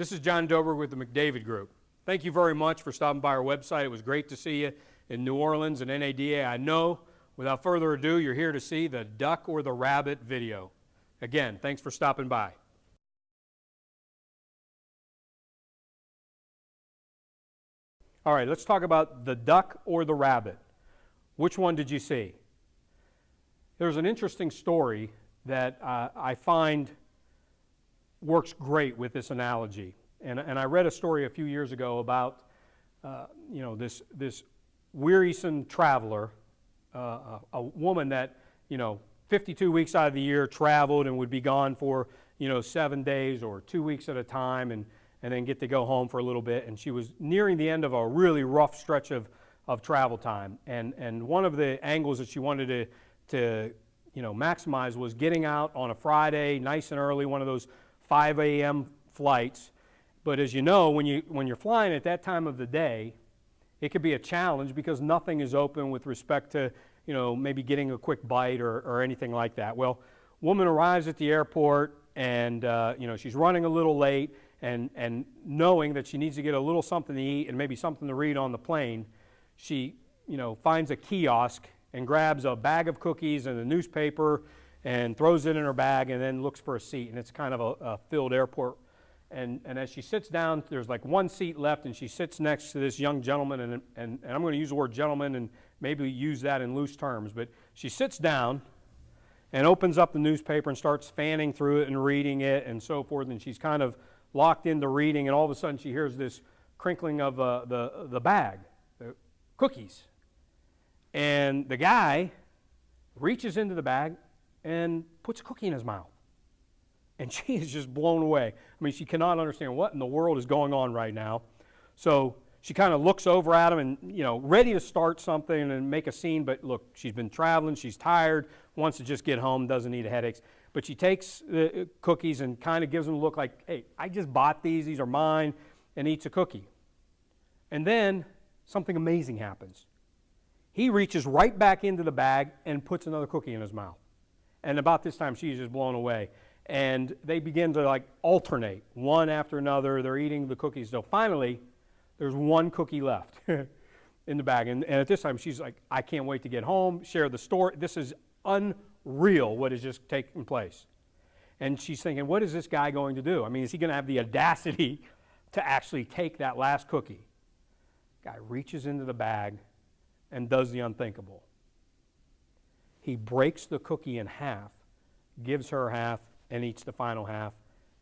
This is John Dober with the McDavid Group. Thank you very much for stopping by our website. It was great to see you in New Orleans and NADA. I know, without further ado, you're here to see the duck or the rabbit video. Again, thanks for stopping by. All right, let's talk about the duck or the rabbit. Which one did you see? There's an interesting story that I find works great with this analogy. And I read a story a few years ago about this wearisome traveler, a woman that 52 weeks out of the year traveled and would be gone for 7 days or 2 weeks at a time, and then get to go home for a little bit. And she was nearing the end of a really rough stretch of travel time. And one of the angles that she wanted to maximize was getting out on a Friday, nice and early, one of those 5 a.m. flights. But as you know, when you're flying at that time of the day, it could be a challenge because nothing is open with respect to maybe getting a quick bite or anything like that. Well, woman arrives at the airport and she's running a little late, and knowing that she needs to get a little something to eat and maybe something to read on the plane, she finds a kiosk and grabs a bag of cookies and a newspaper and throws it in her bag and then looks for a seat. And it's kind of a filled airport. And as she sits down, there's like one seat left, and she sits next to this young gentleman, and I'm going to use the word gentleman and maybe use that in loose terms, but she sits down and opens up the newspaper and starts fanning through it and reading it and so forth, and she's kind of locked into reading, and all of a sudden she hears this crinkling of the bag, the cookies. And the guy reaches into the bag and puts a cookie in his mouth. And she is just blown away. I mean, she cannot understand what in the world is going on right now. So she kind of looks over at him and, ready to start something and make a scene. But look, she's been traveling, she's tired, wants to just get home, doesn't need headaches. But she takes the cookies and kind of gives them a look like, hey, I just bought these are mine, and eats a cookie. And then something amazing happens. He reaches right back into the bag and puts another cookie in his mouth. And about this time, she's just blown away. And they begin to alternate, one after another. They're eating the cookies. So finally, there's one cookie left in the bag. And at this time, she's like, I can't wait to get home, share the story. This is unreal what has just taken place. And she's thinking, what is this guy going to do? I mean, is he going to have the audacity to actually take that last cookie? Guy reaches into the bag and does the unthinkable. He breaks the cookie in half, gives her half, and eats the final half,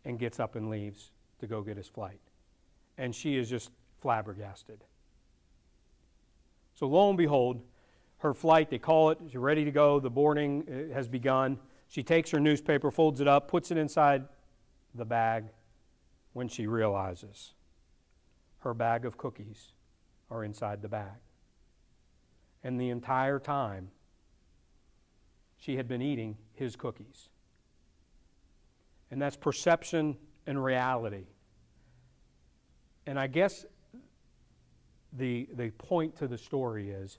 and gets up and leaves to go get his flight. And she is just flabbergasted. So lo and behold, her flight, they call it, she's ready to go, the boarding has begun. She takes her newspaper, folds it up, puts it inside the bag when she realizes her bag of cookies are inside the bag. And the entire time, she had been eating his cookies. And that's perception and reality. And I guess the point to the story is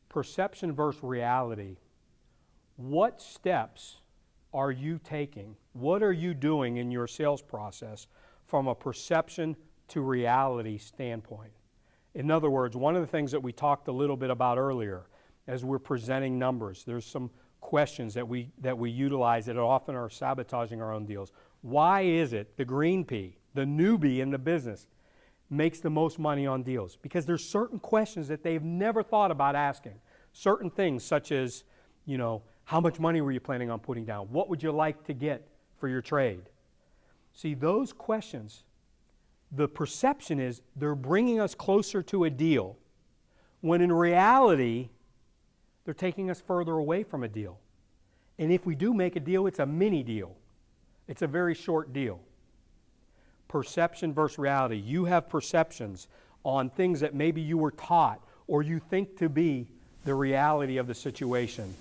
perception versus reality. What steps are you taking? What are you doing in your sales process from a perception to reality standpoint? In other words, one of the things that we talked a little bit about earlier as we're presenting numbers, there's some questions that we utilize that often are sabotaging our own deals. Why is it the green pea, the newbie in the business, makes the most money on deals? Because there's certain questions that they've never thought about asking. Certain things such as, how much money were you planning on putting down? What would you like to get for your trade? See, those questions, the perception is they're bringing us closer to a deal, when in reality, they're taking us further away from a deal. And if we do make a deal, it's a mini deal. It's a very short deal. Perception versus reality. You have perceptions on things that maybe you were taught or you think to be the reality of the situation.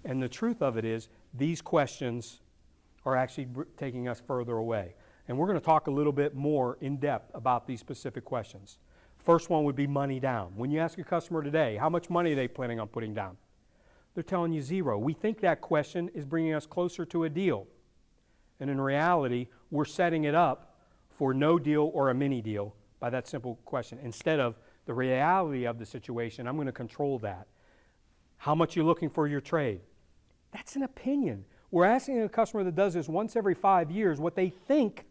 And the truth of it is, these questions are actually taking us further away. And we're going to talk a little bit more in depth about these specific questions. First one would be money down. When you ask a customer today, how much money are they planning on putting down? They're telling you zero. We think that question is bringing us closer to a deal. And in reality, we're setting it up for no deal or a mini deal by that simple question. Instead of the reality of the situation, I'm going to control that. How much are you looking for your trade? That's an opinion. We're asking a customer that does this once every 5 years what they think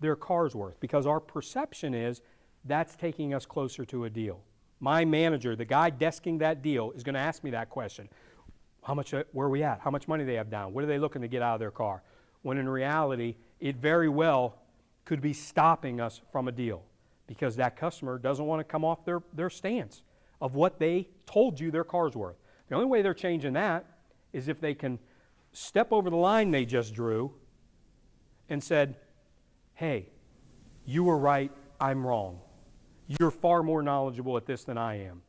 their car's worth, because our perception is that's taking us closer to a deal. My manager, the guy desking that deal, is going to ask me that question. How much, where are we at? How much money do they have down? What are they looking to get out of their car? When in reality, it very well could be stopping us from a deal, because that customer doesn't want to come off their stance of what they told you their car's worth. The only way they're changing that is if they can step over the line they just drew and said, hey, you were right, I'm wrong. You're far more knowledgeable at this than I am.